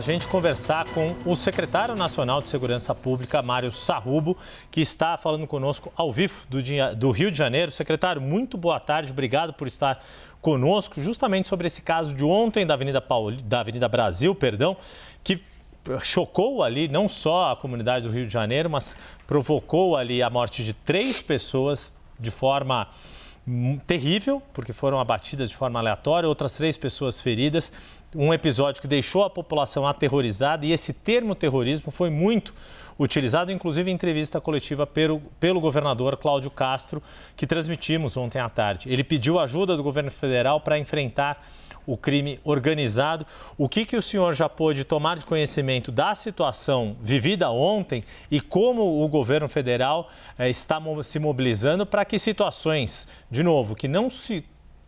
A gente conversar com o secretário nacional de Segurança Pública, Mário Sarrubo, que está falando conosco ao vivo do Rio de Janeiro. Secretário, muito boa tarde, obrigado por estar conosco, justamente sobre esse caso de ontem da Avenida Brasil, que chocou ali não só a comunidade do Rio de Janeiro, mas provocou ali a morte de 3 pessoas de forma terrível, porque foram abatidas de forma aleatória, outras 3 pessoas feridas. Um episódio que deixou a população aterrorizada, e esse termo terrorismo foi muito utilizado, inclusive em entrevista coletiva pelo governador Cláudio Castro, que transmitimos ontem à tarde. Ele pediu ajuda do governo federal para enfrentar o crime organizado. O que o senhor já pôde tomar de conhecimento da situação vivida ontem e como o governo federal está se mobilizando para que situações, de novo, que não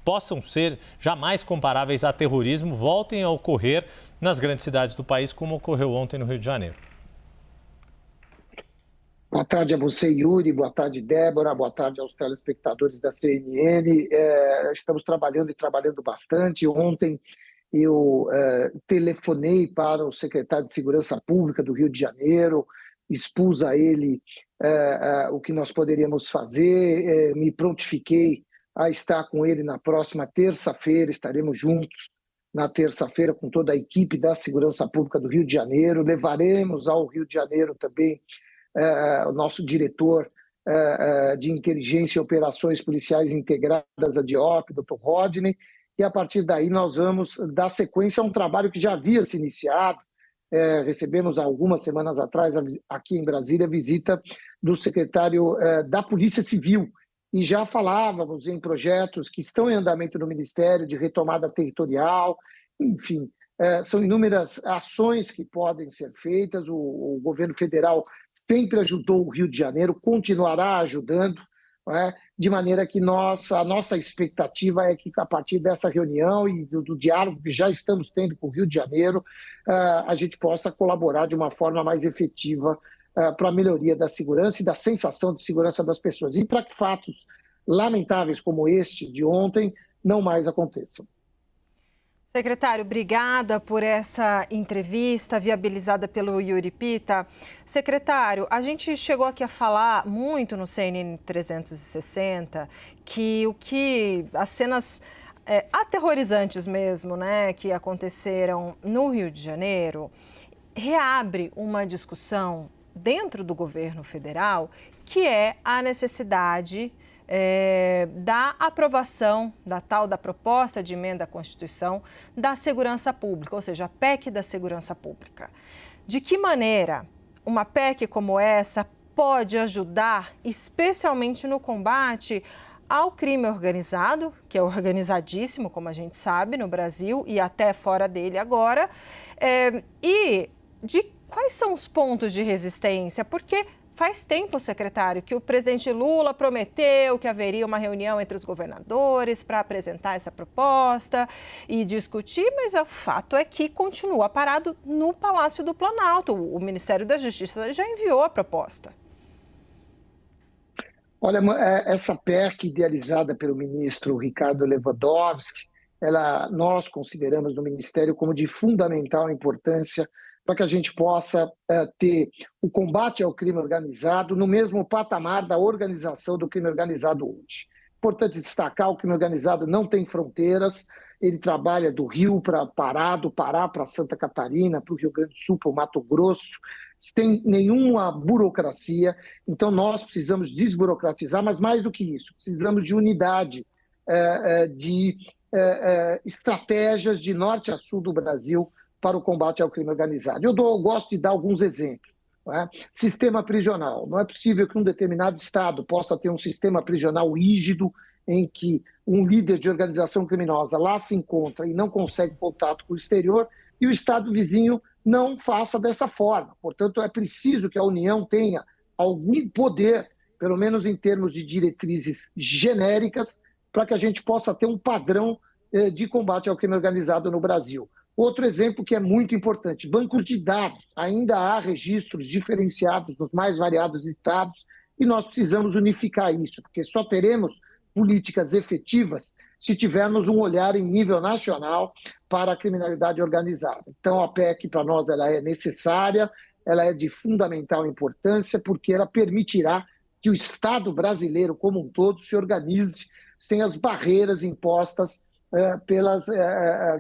possam ser jamais comparáveis a terrorismo, voltem a ocorrer nas grandes cidades do país, como ocorreu ontem no Rio de Janeiro? Boa tarde a você, Yuri. Boa tarde, Débora. Boa tarde aos telespectadores da CNN. Estamos trabalhando bastante. Ontem eu telefonei para o secretário de Segurança Pública do Rio de Janeiro, expus a ele o que nós poderíamos fazer, me prontifiquei a estar com ele na próxima terça-feira. Estaremos juntos na terça-feira com toda a equipe da Segurança Pública do Rio de Janeiro. Levaremos ao Rio de Janeiro também o nosso diretor de Inteligência e Operações Policiais Integradas, a DIOP, Dr. Rodney, e a partir daí nós vamos dar sequência a um trabalho que já havia se iniciado. Recebemos algumas semanas atrás aqui em Brasília a visita do secretário da Polícia Civil, e já falávamos em projetos que estão em andamento no Ministério de retomada territorial, enfim. São inúmeras ações que podem ser feitas. O governo federal sempre ajudou o Rio de Janeiro, continuará ajudando, de maneira que a nossa expectativa é que, a partir dessa reunião e do diálogo que já estamos tendo com o Rio de Janeiro, a gente possa colaborar de uma forma mais efetiva para a melhoria da segurança e da sensação de segurança das pessoas, e para que fatos lamentáveis como este de ontem não mais aconteçam. Secretário, obrigada por essa entrevista viabilizada pelo Yuri Pita. Secretário, a gente chegou aqui a falar muito no CNN 360 que as cenas aterrorizantes mesmo, né, que aconteceram no Rio de Janeiro, reabre uma discussão dentro do governo federal, que é a necessidade da aprovação da proposta de emenda à Constituição da segurança pública, ou seja, a PEC da segurança pública. De que maneira uma PEC como essa pode ajudar, especialmente no combate ao crime organizado, que é organizadíssimo, como a gente sabe, no Brasil e até fora dele agora, e de quais são os pontos de resistência? Porque faz tempo, secretário, que o presidente Lula prometeu que haveria uma reunião entre os governadores para apresentar essa proposta e discutir, mas o fato é que continua parado no Palácio do Planalto. O Ministério da Justiça já enviou a proposta. Olha, essa PEC idealizada pelo ministro Ricardo Lewandowski, nós consideramos no Ministério como de fundamental importância para que a gente possa ter o combate ao crime organizado no mesmo patamar da organização do crime organizado hoje. Importante destacar, o crime organizado não tem fronteiras, ele trabalha do Rio para Pará, do Pará para Santa Catarina, para o Rio Grande do Sul, para o Mato Grosso, sem nenhuma burocracia. Então nós precisamos desburocratizar, mas mais do que isso, precisamos de unidade, de estratégias de norte a sul do Brasil para o combate ao crime organizado. Eu gosto de dar alguns exemplos. Sistema prisional. Não é possível que um determinado estado possa ter um sistema prisional rígido em que um líder de organização criminosa lá se encontra e não consegue contato com o exterior e o estado vizinho não faça dessa forma. Portanto, é preciso que a União tenha algum poder, pelo menos em termos de diretrizes genéricas, para que a gente possa ter um padrão de combate ao crime organizado no Brasil. Outro exemplo que é muito importante, bancos de dados. Ainda há registros diferenciados nos mais variados estados e nós precisamos unificar isso, porque só teremos políticas efetivas se tivermos um olhar em nível nacional para a criminalidade organizada. Então, a PEC, para nós, ela é necessária, ela é de fundamental importância, porque ela permitirá que o Estado brasileiro como um todo se organize sem as barreiras impostas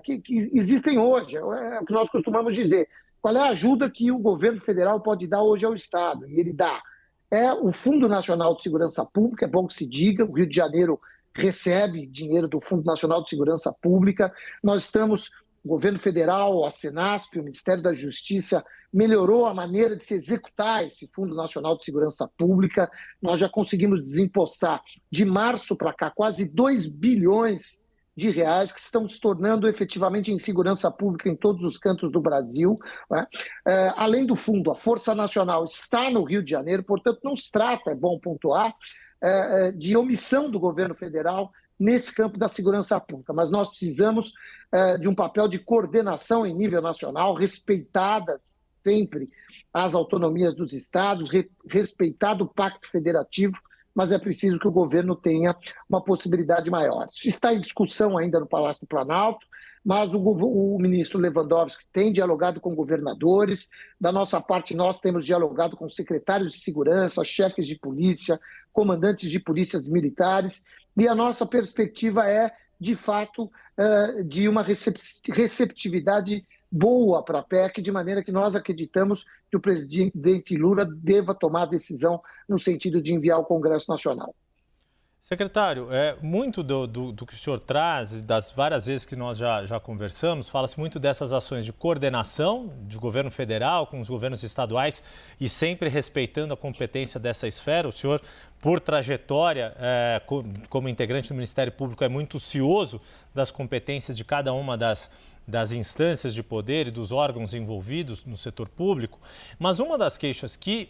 que existem hoje. É o que nós costumamos dizer. Qual é a ajuda que o governo federal pode dar hoje ao Estado? E ele dá. É o Fundo Nacional de Segurança Pública, é bom que se diga, o Rio de Janeiro recebe dinheiro do Fundo Nacional de Segurança Pública. Nós estamos, o governo federal, a Senasp, o Ministério da Justiça, melhorou a maneira de se executar esse Fundo Nacional de Segurança Pública. Nós já conseguimos desempostar, de março para cá, quase 2 bilhões de reais que estão se tornando efetivamente em segurança pública em todos os cantos do Brasil. Né? Além do fundo, a Força Nacional está no Rio de Janeiro, portanto, não se trata, é bom pontuar, de omissão do governo federal nesse campo da segurança pública, mas nós precisamos de um papel de coordenação em nível nacional, respeitadas sempre as autonomias dos estados, respeitado o Pacto Federativo, mas é preciso que o governo tenha uma possibilidade maior. Isso está em discussão ainda no Palácio do Planalto, mas o ministro Lewandowski tem dialogado com governadores. Da nossa parte, nós temos dialogado com secretários de segurança, chefes de polícia, comandantes de polícias militares, e a nossa perspectiva é, de fato, de uma receptividade boa para a PEC, de maneira que nós acreditamos que o presidente Lula deva tomar a decisão no sentido de enviar ao Congresso Nacional. Secretário, muito do que o senhor traz, das várias vezes que nós já conversamos, fala-se muito dessas ações de coordenação de governo federal com os governos estaduais e sempre respeitando a competência dessa esfera. O senhor, por trajetória, como integrante do Ministério Público, é muito cioso das competências de cada uma das instâncias de poder e dos órgãos envolvidos no setor público, mas uma das queixas que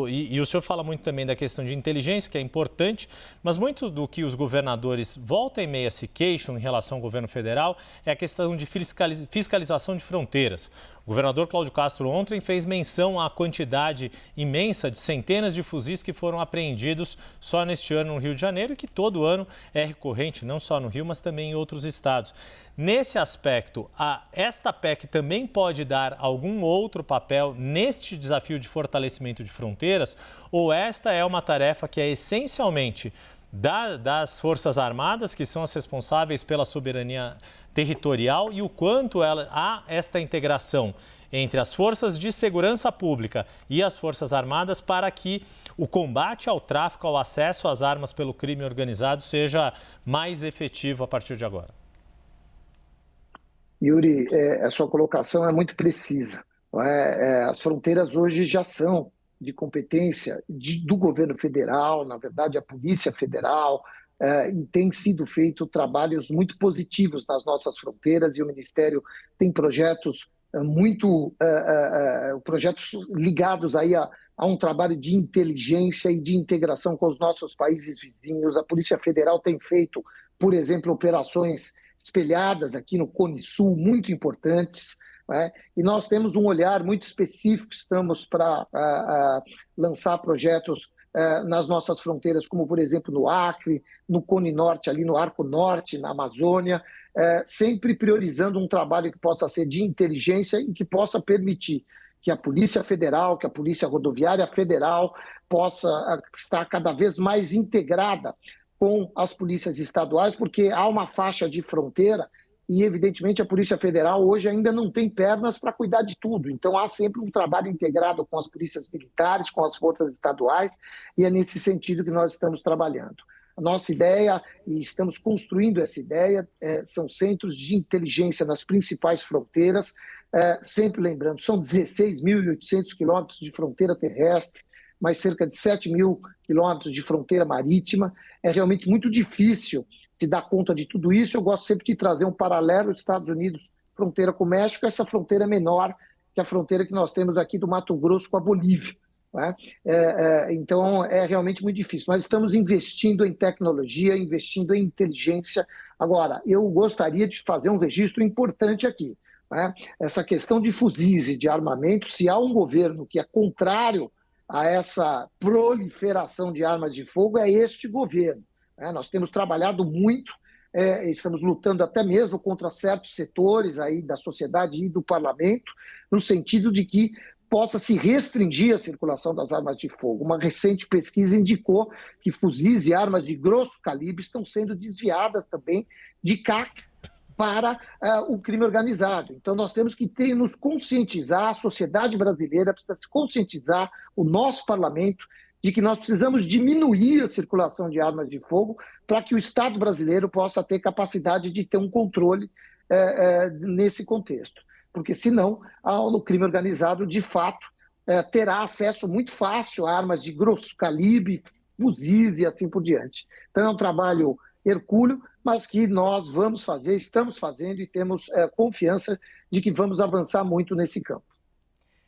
e o senhor fala muito também da questão de inteligência, que é importante, mas muito do que os governadores volta e meia se queixam em relação ao governo federal é a questão de fiscalização de fronteiras. O governador Cláudio Castro ontem fez menção à quantidade imensa de centenas de fuzis que foram apreendidos só neste ano no Rio de Janeiro e que todo ano é recorrente, não só no Rio, mas também em outros estados. Nesse aspecto, esta PEC também pode dar algum outro papel neste desafio de fortalecimento de fronteiras? Ou esta é uma tarefa que é essencialmente das Forças Armadas, que são as responsáveis pela soberania territorial, e o quanto há esta integração entre as forças de segurança pública e as Forças Armadas para que o combate ao tráfico, ao acesso às armas pelo crime organizado seja mais efetivo a partir de agora? Yuri, a sua colocação é muito precisa. As fronteiras hoje já são de competência do governo federal, na verdade a Polícia Federal, e tem sido feito trabalhos muito positivos nas nossas fronteiras, e o Ministério tem projetos projetos ligados aí a um trabalho de inteligência e de integração com os nossos países vizinhos. A Polícia Federal tem feito, por exemplo, operações espelhadas aqui no Cone Sul, muito importantes, e nós temos um olhar muito específico, estamos para lançar projetos nas nossas fronteiras, como por exemplo no Acre, no Cone Norte, ali no Arco Norte, na Amazônia, sempre priorizando um trabalho que possa ser de inteligência e que possa permitir que a Polícia Federal, que a Polícia Rodoviária Federal possa estar cada vez mais integrada com as polícias estaduais, porque há uma faixa de fronteira e, evidentemente, a Polícia Federal hoje ainda não tem pernas para cuidar de tudo. Então, há sempre um trabalho integrado com as polícias militares, com as forças estaduais, e é nesse sentido que nós estamos trabalhando. A nossa ideia, e estamos construindo essa ideia, são centros de inteligência nas principais fronteiras, sempre lembrando, são 16.800 quilômetros de fronteira terrestre, mais cerca de 7.000 quilômetros de fronteira marítima. É realmente muito difícil se dar conta de tudo isso. Eu gosto sempre de trazer um paralelo: Estados Unidos, fronteira com o México, essa fronteira é menor que a fronteira que nós temos aqui do Mato Grosso com a Bolívia. Então, é realmente muito difícil. Mas estamos investindo em tecnologia, investindo em inteligência. Agora, eu gostaria de fazer um registro importante aqui. Essa questão de fuzis e de armamento, se há um governo que é contrário a essa proliferação de armas de fogo, é este governo. Nós temos trabalhado muito estamos lutando até mesmo contra certos setores aí da sociedade e do parlamento, no sentido de que possa se restringir a circulação das armas de fogo. Uma recente pesquisa indicou que fuzis e armas de grosso calibre estão sendo desviadas também de CACs para o crime organizado. Então, nós temos que nos conscientizar, a sociedade brasileira precisa se conscientizar, o nosso parlamento, de que nós precisamos diminuir a circulação de armas de fogo para que o Estado brasileiro possa ter capacidade de ter um controle nesse contexto. Porque, senão, o crime organizado, de fato, terá acesso muito fácil a armas de grosso calibre, fuzis e assim por diante. Então, é um trabalho hercúleo, mas que nós vamos fazer, estamos fazendo e temos confiança de que vamos avançar muito nesse campo.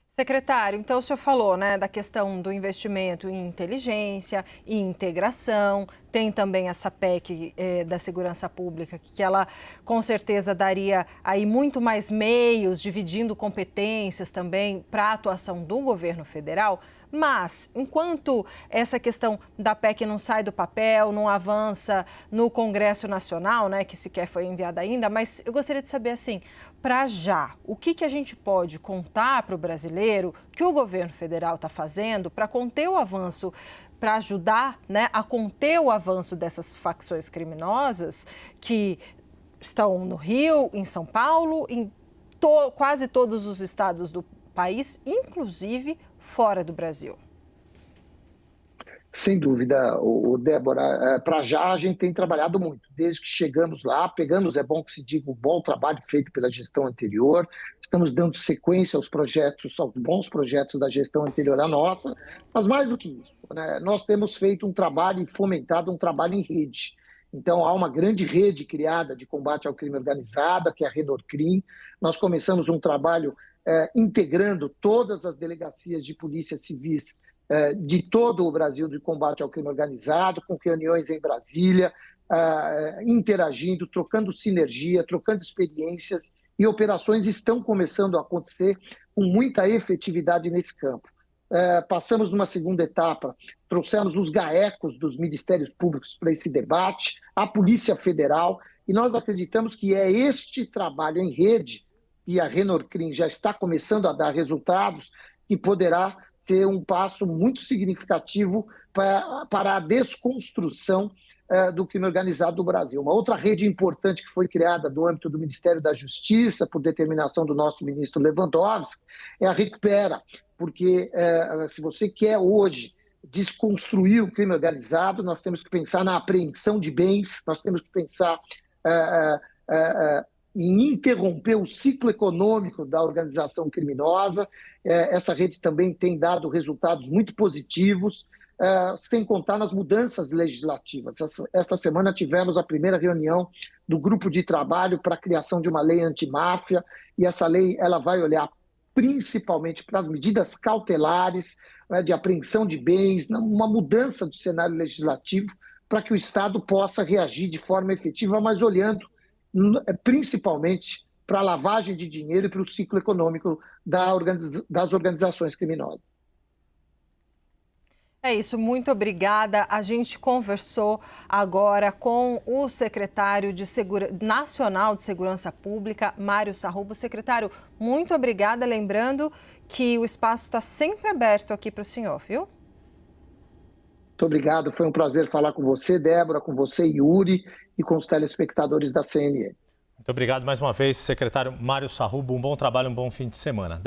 Secretário, então o senhor falou, né, da questão do investimento em inteligência, em integração, tem também essa PEC da segurança pública, que ela com certeza daria aí muito mais meios, dividindo competências também para a atuação do governo federal. Mas, enquanto essa questão da PEC não sai do papel, não avança no Congresso Nacional, né, que sequer foi enviada ainda, mas eu gostaria de saber, assim, para já, o que a gente pode contar para o brasileiro que o governo federal está fazendo para conter o avanço, para ajudar, né, a conter o avanço dessas facções criminosas que estão no Rio, em São Paulo, em quase todos os estados do país, inclusive fora do Brasil? Sem dúvida, Débora, para já a gente tem trabalhado muito. Desde que chegamos lá, pegamos, é bom que se diga, o bom trabalho feito pela gestão anterior, estamos dando sequência aos projetos, aos bons projetos da gestão anterior à nossa, mas mais do que isso, né, nós temos feito um trabalho e fomentado um trabalho em rede. Então, há uma grande rede criada de combate ao crime organizado, que é a Renorcrim. Nós começamos um trabalho integrando todas as delegacias de polícia civis de todo o Brasil de combate ao crime organizado, com reuniões em Brasília, interagindo, trocando sinergia, trocando experiências, e operações estão começando a acontecer com muita efetividade nesse campo. Passamos numa segunda etapa, trouxemos os GAECos dos Ministérios Públicos para esse debate, a Polícia Federal, e nós acreditamos que é este trabalho em rede, e a Renorcrim já está começando a dar resultados, que poderá ser um passo muito significativo para a desconstrução do crime organizado do Brasil. Uma outra rede importante que foi criada no âmbito do Ministério da Justiça, por determinação do nosso ministro Lewandowski, é a Recupera, porque se você quer hoje desconstruir o crime organizado, nós temos que pensar na apreensão de bens, nós temos que pensar em interromper o ciclo econômico da organização criminosa. Essa rede também tem dado resultados muito positivos, sem contar nas mudanças legislativas. Esta semana tivemos a primeira reunião do grupo de trabalho para a criação de uma lei antimáfia, e essa lei ela vai olhar principalmente para as medidas cautelares, de apreensão de bens, uma mudança do cenário legislativo para que o Estado possa reagir de forma efetiva, mas olhando principalmente para a lavagem de dinheiro e para o ciclo econômico das organizações criminosas. É isso, muito obrigada. A gente conversou agora com o secretário Nacional de Segurança Pública, Mário Sarrubo. Secretário, muito obrigada. Lembrando que o espaço está sempre aberto aqui para o senhor, viu? Muito obrigado, foi um prazer falar com você, Débora, com você, Yuri, e com os telespectadores da CNN. Muito obrigado mais uma vez, secretário Mário Sarrubo. Um bom trabalho, um bom fim de semana.